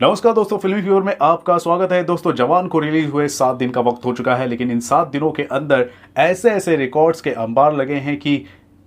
नमस्कार दोस्तों, फिल्मी व्यूअर में आपका स्वागत है। दोस्तों, जवान को रिलीज हुए 7 दिन का वक्त हो चुका है, लेकिन इन 7 दिनों के अंदर ऐसे ऐसे रिकॉर्ड्स के अंबार लगे हैं कि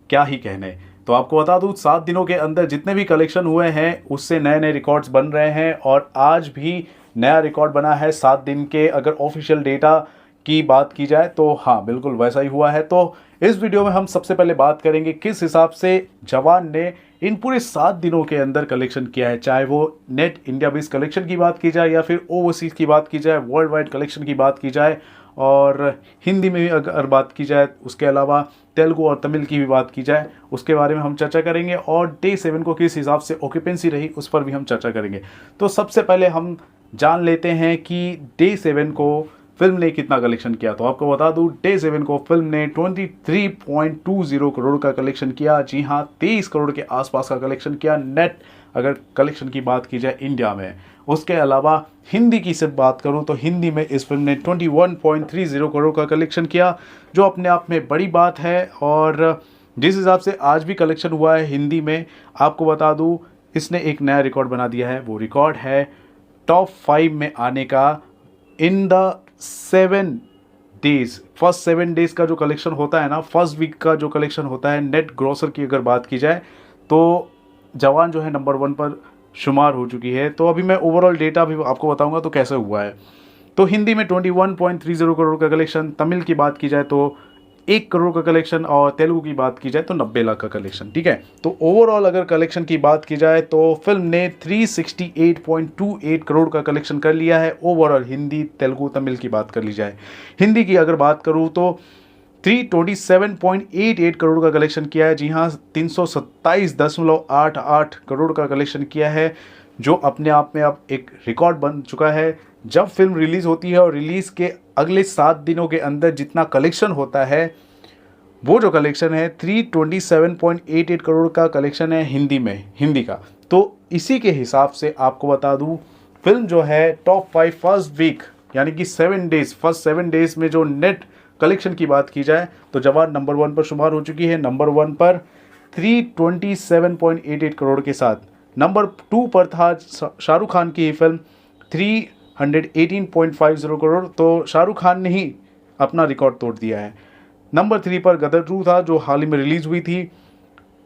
क्या ही कहने। तो आपको बता दूं, 7 दिनों के अंदर जितने भी कलेक्शन हुए हैं उससे नए नए रिकॉर्ड्स बन रहे हैं और आज भी नया रिकॉर्ड बना है 7 दिन के। अगर ऑफिशियल डेटा की बात की जाए तो हाँ, बिल्कुल वैसा ही हुआ है। तो इस वीडियो में हम सबसे पहले बात करेंगे किस हिसाब से जवान ने इन पूरे 7 दिनों के अंदर कलेक्शन किया है, चाहे वो नेट इंडिया बेस्ड कलेक्शन की बात की जाए या फिर ओवरसीज की बात की जाए, वर्ल्ड वाइड कलेक्शन की बात की जाए और हिंदी में भी अगर बात की जाए, उसके अलावा तेलुगु और तमिल की भी बात की जाए, उसके बारे में हम चर्चा करेंगे और डे 7 को किस हिसाब से ऑक्यूपेंसी रही उस पर भी हम चर्चा करेंगे। तो सबसे पहले हम जान लेते हैं कि डे 7 को फिल्म ने कितना कलेक्शन किया। तो आपको बता दूं, डे 7 को फिल्म ने 23.20 करोड़ का कलेक्शन किया। जी हाँ, 23 करोड़ के आसपास का कलेक्शन किया नेट, अगर कलेक्शन की बात की जाए इंडिया में। उसके अलावा हिंदी की सिर्फ बात करूं तो हिंदी में इस फिल्म ने 21.30 करोड़ का कलेक्शन किया, जो अपने आप में बड़ी बात है। और जिस हिसाब से आज भी कलेक्शन हुआ है हिंदी में, आपको बता दूं, इसने एक नया रिकॉर्ड बना दिया है। वो रिकॉर्ड है टॉप 5 में आने का in the 7 days. First 7 days का जो कलेक्शन होता है ना, फर्स्ट वीक का जो कलेक्शन होता है नेट ग्रोसर की अगर बात की जाए तो जवान जो है नंबर 1 पर शुमार हो चुकी है। तो अभी मैं ओवरऑल डेटा भी आपको बताऊंगा तो कैसे हुआ है। तो हिंदी में 21.30 करोड़ का कलेक्शन, तमिल की बात की जाए तो 1 करोड़ का कलेक्शन और तेलुगु की बात की जाए तो 90 लाख का कलेक्शन। ठीक है, तो ओवरऑल अगर कलेक्शन की बात की जाए तो फिल्म ने 368.28 करोड़ का कलेक्शन कर लिया है ओवरऑल। हिंदी, तेलुगु, तमिल की बात कर ली जाए, हिंदी की अगर बात करूँ तो 327.88 करोड़ का कलेक्शन किया है। जी हाँ, 327.88 करोड़ का कलेक्शन किया है, जो अपने आप में अब एक रिकॉर्ड बन चुका है। जब फिल्म रिलीज़ होती है और रिलीज़ के अगले 7 दिनों के अंदर जितना कलेक्शन होता है, वो जो कलेक्शन है 327.88 करोड़ का कलेक्शन है हिंदी में, हिंदी का। तो इसी के हिसाब से आपको बता दूं, फिल्म जो है टॉप 5 फर्स्ट वीक यानी कि 7 डेज, फर्स्ट 7 डेज में जो नेट कलेक्शन की बात की जाए तो जवान नंबर 1 पर शुमार हो चुकी है। नंबर 1 पर 327.88 करोड़ के साथ। नंबर 2 पर था शाहरुख खान की फिल्म 318.50 करोड़। तो शाहरुख खान ने ही अपना रिकॉर्ड तोड़ दिया है। नंबर 3 पर गदर 2 था, जो हाल ही में रिलीज हुई थी,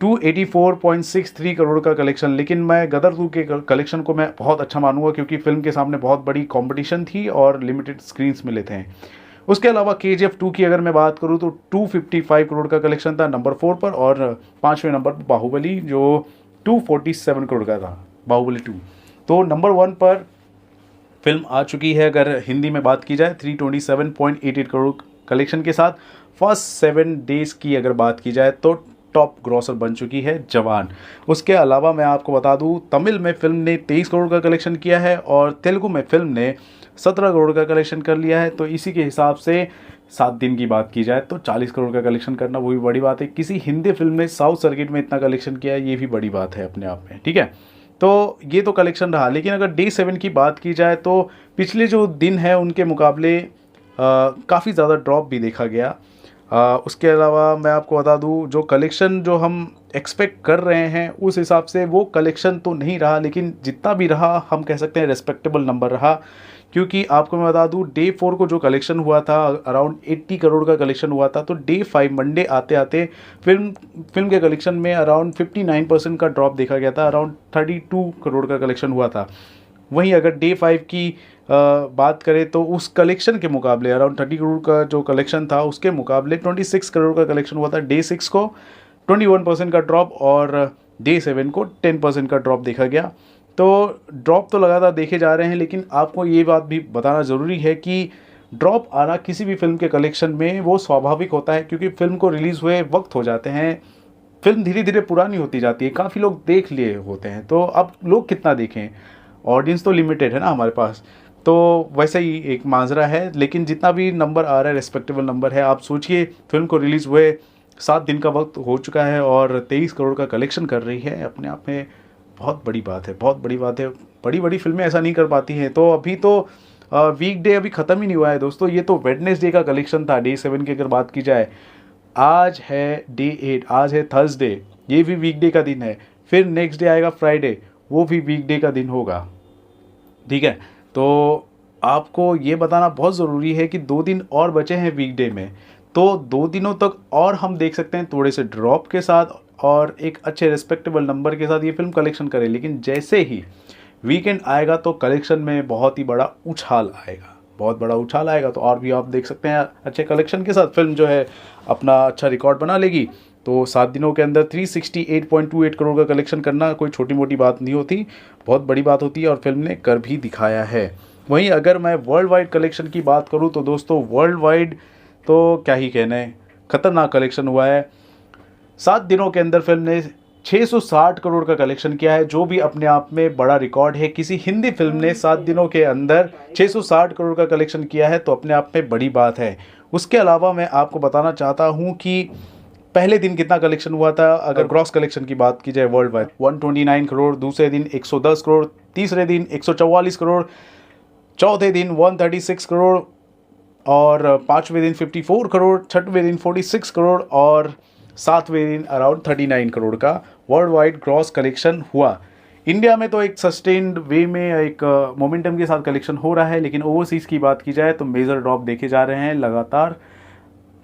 284.63 करोड़ का कलेक्शन। लेकिन मैं गदर 2 के कलेक्शन को मैं बहुत अच्छा मानूंगा, क्योंकि फिल्म के सामने बहुत बड़ी कंपटीशन थी और लिमिटेड स्क्रीन्स मिले थे। उसके अलावा KGF 2 की अगर मैं बात करूं तो 255 करोड़ का कलेक्शन था नंबर 4 पर। और 5वें नंबर पर बाहुबली, जो 247 करोड़ का था, बाहुबली 2। तो नंबर 1 पर फिल्म आ चुकी है, अगर हिंदी में बात की जाए 327.88 करोड़ कलेक्शन के साथ। फर्स्ट 7 डेज की अगर बात की जाए तो टॉप ग्रॉसर बन चुकी है जवान। उसके अलावा मैं आपको बता दूं, तमिल में फिल्म ने 23 करोड़ का कलेक्शन किया है और तेलुगु में फिल्म ने 17 करोड़ का कलेक्शन कर लिया है। तो इसी के हिसाब से 7 दिन की बात की जाए तो 40 करोड़ का कलेक्शन करना वो भी बड़ी बात है। किसी हिंदी फिल्म ने साउथ सर्किट में इतना कलेक्शन किया है, ये भी बड़ी बात है अपने आप में। ठीक है, तो ये तो कलेक्शन रहा। लेकिन अगर डे 7 की बात की जाए तो पिछले जो दिन है उनके मुकाबले काफ़ी ज़्यादा ड्रॉप भी देखा गया। उसके अलावा मैं आपको बता दूं, जो कलेक्शन जो हम एक्सपेक्ट कर रहे हैं उस हिसाब से वो कलेक्शन तो नहीं रहा, लेकिन जितना भी रहा हम कह सकते हैं रेस्पेक्टेबल नंबर रहा। क्योंकि आपको मैं बता दूं, डे 4 को जो कलेक्शन हुआ था अराउंड 80 करोड़ का कलेक्शन हुआ था। तो डे 5 मंडे आते आते फिल्म के कलेक्शन में अराउंड 59% का ड्रॉप देखा गया था, अराउंड 32 करोड़ का कलेक्शन हुआ था। वहीं अगर डे 5 की बात करें तो उस कलेक्शन के मुकाबले अराउंड 30 करोड़ का जो कलेक्शन था उसके मुकाबले 26 करोड़ का कलेक्शन हुआ था। डे 6 को 21% का ड्रॉप और डे 7 को 10% का ड्रॉप देखा गया। तो ड्रॉप तो लगातार देखे जा रहे हैं, लेकिन आपको ये बात भी बताना ज़रूरी है कि ड्रॉप आना किसी भी फिल्म के कलेक्शन में वो स्वाभाविक होता है, क्योंकि फिल्म को रिलीज़ हुए वक्त हो जाते हैं, फिल्म धीरे धीरे पुरानी होती जाती है, काफ़ी लोग देख लिए होते हैं। तो अब लोग कितना देखें, ऑडियंस तो लिमिटेड है ना हमारे पास। तो वैसे ही एक माजरा है, लेकिन जितना भी नंबर आ रहा है रेस्पेक्टेबल नंबर है। आप सोचिए, फिल्म को रिलीज़ हुए 7 दिन का वक्त हो चुका है और 23 करोड़ का कलेक्शन कर रही है, अपने आप में बहुत बड़ी बात है, बहुत बड़ी बात है। बड़ी बड़ी फिल्में ऐसा नहीं कर पाती हैं। तो अभी तो वीकडे अभी ख़त्म ही नहीं हुआ है दोस्तों, ये तो वेडनेसडे का कलेक्शन था। डे 7 की अगर बात की जाए, आज है डे 8, आज है थर्सडे, ये भी वीकडे का दिन है। फिर नेक्स्ट डे आएगा फ्राइडे, वो भी वीकडे का दिन होगा। ठीक है। तो आपको ये बताना बहुत ज़रूरी है कि 2 दिन और बचे हैं वीकडे में, तो 2 दिनों तक और हम देख सकते हैं थोड़े से ड्रॉप के साथ और एक अच्छे रिस्पेक्टेबल नंबर के साथ ये फ़िल्म कलेक्शन करे। लेकिन जैसे ही वीकेंड आएगा तो कलेक्शन में बहुत ही बड़ा उछाल आएगा, बहुत बड़ा उछाल आएगा। तो और भी आप देख सकते हैं अच्छे कलेक्शन के साथ फ़िल्म जो है अपना अच्छा रिकॉर्ड बना लेगी। तो 7 दिनों के अंदर 368.28 करोड़ का कलेक्शन करना कोई छोटी मोटी बात नहीं होती, बहुत बड़ी बात होती है और फिल्म ने कर भी दिखाया है। वहीं अगर मैं वर्ल्ड वाइड कलेक्शन की बात करूं तो दोस्तों वर्ल्ड वाइड तो क्या ही कहना है, खतरनाक कलेक्शन हुआ है। 7 दिनों के अंदर फिल्म ने 660 करोड़ का कलेक्शन किया है, जो भी अपने आप में बड़ा रिकॉर्ड है। किसी हिंदी फिल्म ने 7 दिनों के अंदर 660 करोड़ का कलेक्शन किया है तो अपने आप में बड़ी बात है। उसके अलावा मैं आपको बताना चाहता हूं कि पहले दिन कितना कलेक्शन हुआ था। अगर ग्रॉस कलेक्शन की बात की जाए वर्ल्ड वाइड 129 करोड़, दूसरे दिन 110 करोड़, तीसरे दिन 144 करोड़, चौथे दिन 136 करोड़ और पाँचवें दिन 54 करोड़, छठवें दिन 46 करोड़ और सातवें दिन अराउंड 39 करोड़ का वर्ल्ड वाइड ग्रॉस कलेक्शन हुआ। इंडिया में तो एक सस्टेन्ड वे में एक मोमेंटम के साथ कलेक्शन हो रहा है, लेकिन ओवरसीज़ की बात की जाए तो मेजर ड्रॉप देखे जा रहे हैं लगातार।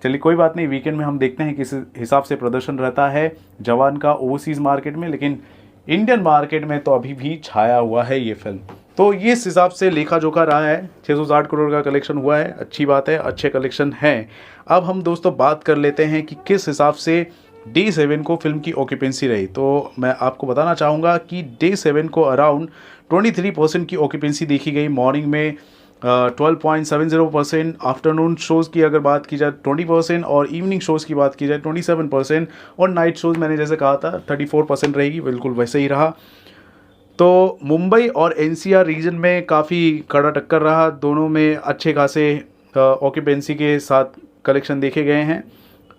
चलिए कोई बात नहीं, वीकेंड में हम देखते हैं किस हिसाब से प्रदर्शन रहता है जवान का ओवरसीज़ मार्केट में, लेकिन इंडियन मार्केट में तो अभी भी छाया हुआ है ये फिल्म। तो ये इस हिसाब से लेखा जोखा रहा है, 660 करोड़ का कलेक्शन हुआ है, अच्छी बात है, अच्छे कलेक्शन हैं। अब हम दोस्तों बात कर लेते हैं कि किस हिसाब से डे 7 को फिल्म की ऑक्यूपेंसी रही। तो मैं आपको बताना चाहूँगा कि डे 7 को अराउंड 23% की ऑक्यूपेंसी देखी गई। मॉर्निंग में 12.70%, आफ्टरनून शोज़ की अगर बात की जाए 20% और इवनिंग शोज़ की बात की जाए 27% और नाइट शोज़ मैंने जैसे कहा था 34% रहेगी, बिल्कुल वैसे ही रहा। तो मुंबई और एनसीआर रीजन में काफ़ी कड़ा टक्कर रहा, दोनों में अच्छे खासे ऑक्यूपेंसी के साथ कलेक्शन देखे गए हैं।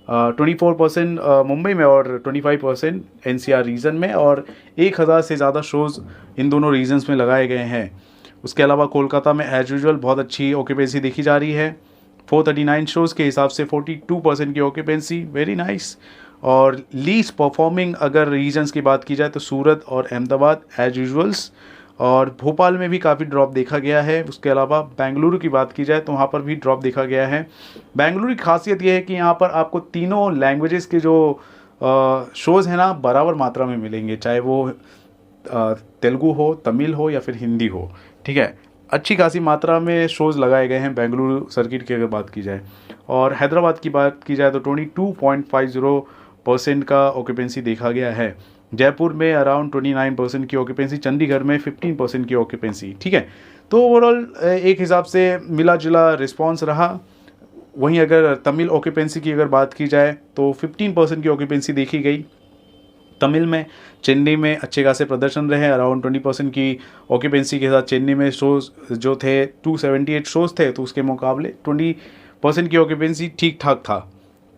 24% मुंबई में और 25% एनसीआर रीजन में, और 1000 से ज़्यादा शोज़ इन दोनों रीजन्स में लगाए गए हैं। उसके अलावा कोलकाता में एज यूजुअल बहुत अच्छी ऑक्यूपेंसी देखी जा रही है, 439 शोज़ के हिसाब से 42% की ऑक्यूपेंसी, वेरी नाइस। और लीस्ट परफॉर्मिंग अगर रीजन्स की बात की जाए तो सूरत और अहमदाबाद एज यूजुअल्स, और भोपाल में भी काफ़ी ड्रॉप देखा गया है। उसके अलावा बेंगलुरु की बात की जाए तो वहाँ पर भी ड्रॉप देखा गया है। बेंगलुरु की खासियत यह है कि यहाँ पर आपको तीनों लैंग्वेजेस के जो शोज़ हैं ना बराबर मात्रा में मिलेंगे, चाहे वो तेलुगु हो, तमिल हो या फिर हिंदी हो, ठीक है। अच्छी खासी मात्रा में शोज़ लगाए गए हैं बेंगलुरु सर्किट की अगर बात की जाए। और हैदराबाद की बात की जाए तो 22.50% का ऑक्यूपेंसी देखा गया है। जयपुर में अराउंड 29% की ऑक्यूपेंसी, चंडीगढ़ में 15% की ऑक्यूपेंसी, ठीक है। तो ओवरऑल एक हिसाब से मिला जुला रिस्पॉन्स रहा। वहीं अगर तमिल ऑक्यूपेंसी की अगर बात की जाए तो 15% की ऑक्यूपेंसी देखी गई तमिल में। चेन्नई में अच्छे खासे प्रदर्शन रहे, अराउंड 20% की ऑक्यूपेंसी के साथ चेन्नई में शोज़ जो थे 278 शोज़ थे, तो उसके मुकाबले 20% की ऑक्यूपेंसी ठीक ठाक था।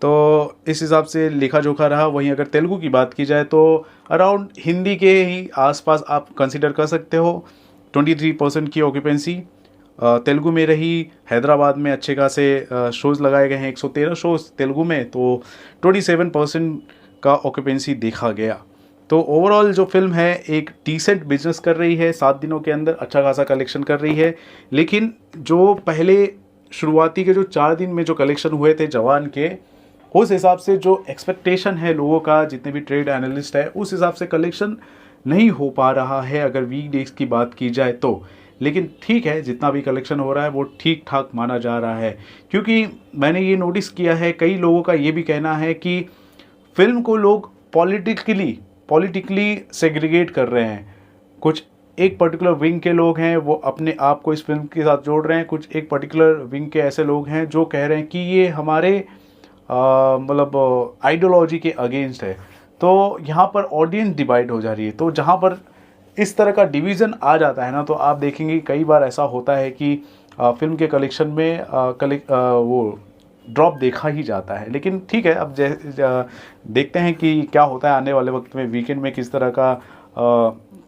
तो इस हिसाब से लेखा जोखा रहा। वहीं अगर तेलुगु की बात की जाए तो अराउंड हिंदी के ही आसपास आप कंसिडर कर सकते हो, 23% की ऑक्यूपेंसी तेलुगु में रही। हैदराबाद में अच्छे खासे शोज़ लगाए गए हैं, 113 शोज़ तेलुगु में, तो 27% का ऑक्यूपेंसी देखा गया। तो ओवरऑल जो फिल्म है एक डिसेंट बिजनेस कर रही है, 7 दिनों के अंदर अच्छा खासा कलेक्शन कर रही है। लेकिन जो पहले शुरुआती के जो 4 दिन में जो कलेक्शन हुए थे जवान के, उस हिसाब से जो एक्सपेक्टेशन है लोगों का, जितने भी ट्रेड एनालिस्ट है, उस हिसाब से कलेक्शन नहीं हो पा रहा है अगर वीकडेज की बात की जाए तो। लेकिन ठीक है, जितना भी कलेक्शन हो रहा है वो ठीक ठाक माना जा रहा है, क्योंकि मैंने ये नोटिस किया है कई लोगों का ये भी कहना है कि फिल्म को लोग पॉलिटिकली सेग्रीगेट कर रहे हैं। कुछ एक पर्टिकुलर विंग के लोग हैं वो अपने आप को इस फिल्म के साथ जोड़ रहे हैं, कुछ एक पर्टिकुलर विंग के ऐसे लोग हैं जो कह रहे हैं कि ये हमारे मतलब आइडियोलॉजी के अगेंस्ट है। तो यहाँ पर ऑडियंस डिवाइड हो जा रही है। तो जहाँ पर इस तरह का डिवीज़न आ जाता है ना, तो आप देखेंगे कई बार ऐसा होता है कि फिल्म के कलेक्शन में वो ड्रॉप देखा ही जाता है। लेकिन ठीक है, अब देखते हैं कि क्या होता है आने वाले वक्त में, वीकेंड में किस तरह का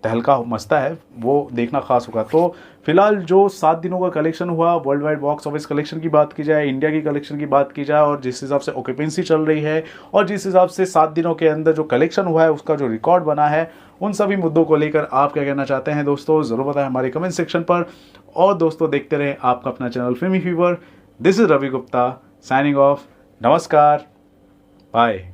तहलका मचता है वो देखना खास होगा। तो फिलहाल जो 7 दिनों का कलेक्शन हुआ, world wide box office collection की बात की जाए, इंडिया की कलेक्शन की बात की जाए, और जिस हिसाब से ऑक्यूपेंसी चल रही है और जिस हिसाब से 7 दिनों के अंदर जो कलेक्शन हुआ है उसका जो रिकॉर्ड बना है, उन सभी मुद्दों को लेकर आप क्या कहना चाहते हैं दोस्तों, ज़रूर बताएं हमारे कमेंट सेक्शन पर। और दोस्तों देखते रहें आपका अपना channel Filmi fever. This is Ravi Gupta signing off. नमस्कार, बाय।